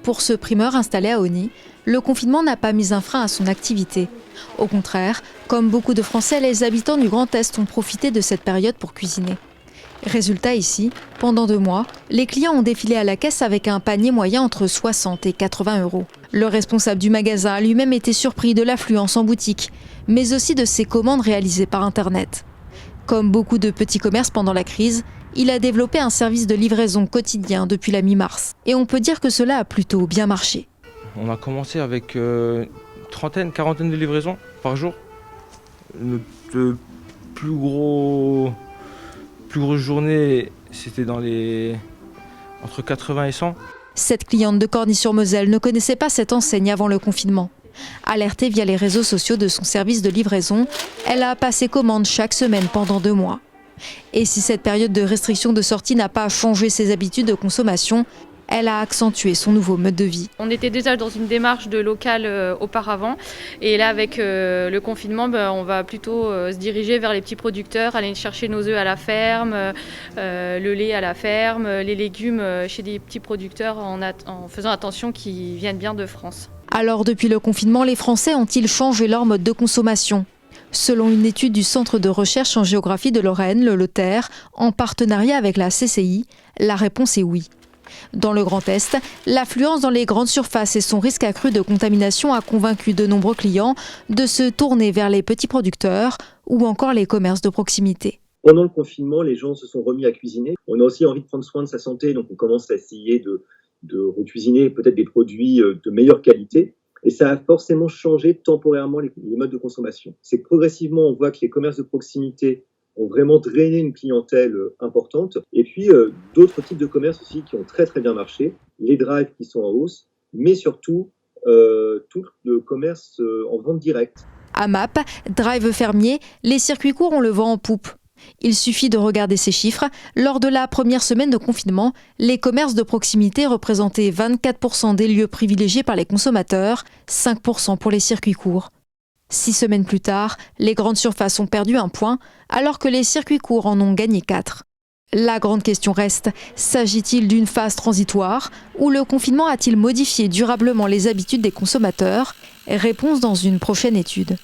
Pour ce primeur installé à Osny, le confinement n'a pas mis un frein à son activité. Au contraire, comme beaucoup de Français, les habitants du Grand Est ont profité de cette période pour cuisiner. Résultat ici, pendant 2 mois, les clients ont défilé à la caisse avec un panier moyen entre 60 et 80 euros. Le responsable du magasin a lui-même été surpris de l'affluence en boutique, mais aussi de ses commandes réalisées par Internet. Comme beaucoup de petits commerces pendant la crise, il a développé un service de livraison quotidien depuis la mi-mars. Et on peut dire que cela a plutôt bien marché. On a commencé avec quarantaine de livraisons par jour. Notre plus grosse journée, c'était entre 80 et 100. Cette cliente de Corny-sur-Moselle ne connaissait pas cette enseigne avant le confinement. Alertée via les réseaux sociaux de son service de livraison, elle a passé commande chaque semaine pendant 2 mois. Et si cette période de restriction de sortie n'a pas changé ses habitudes de consommation, elle a accentué son nouveau mode de vie. On était déjà dans une démarche de local auparavant et là avec le confinement, on va plutôt se diriger vers les petits producteurs, aller chercher nos œufs à la ferme, le lait à la ferme, les légumes chez des petits producteurs en faisant attention qu'ils viennent bien de France. Alors depuis le confinement, les Français ont-ils changé leur mode de consommation ? Selon une étude du Centre de recherche en géographie de Lorraine, le LOTER, en partenariat avec la CCI, la réponse est oui. Dans le Grand Est, l'affluence dans les grandes surfaces et son risque accru de contamination a convaincu de nombreux clients de se tourner vers les petits producteurs ou encore les commerces de proximité. Pendant le confinement, les gens se sont remis à cuisiner. On a aussi envie de prendre soin de sa santé, donc on commence à essayer de recuisiner peut-être des produits de meilleure qualité. Et ça a forcément changé temporairement les modes de consommation. C'est que progressivement, on voit que les commerces de proximité ont vraiment drainé une clientèle importante. Et puis, d'autres types de commerces aussi qui ont très très bien marché. Les drives qui sont en hausse, mais surtout, tout le commerce en vente directe. À MAP, drive fermier, les circuits courts ont le vent en poupe. Il suffit de regarder ces chiffres. Lors de la première semaine de confinement, les commerces de proximité représentaient 24% des lieux privilégiés par les consommateurs, 5% pour les circuits courts. 6 semaines plus tard, les grandes surfaces ont perdu 1 point, alors que les circuits courts en ont gagné 4. La grande question reste, s'agit-il d'une phase transitoire ou le confinement a-t-il modifié durablement les habitudes des consommateurs ? Réponse dans une prochaine étude.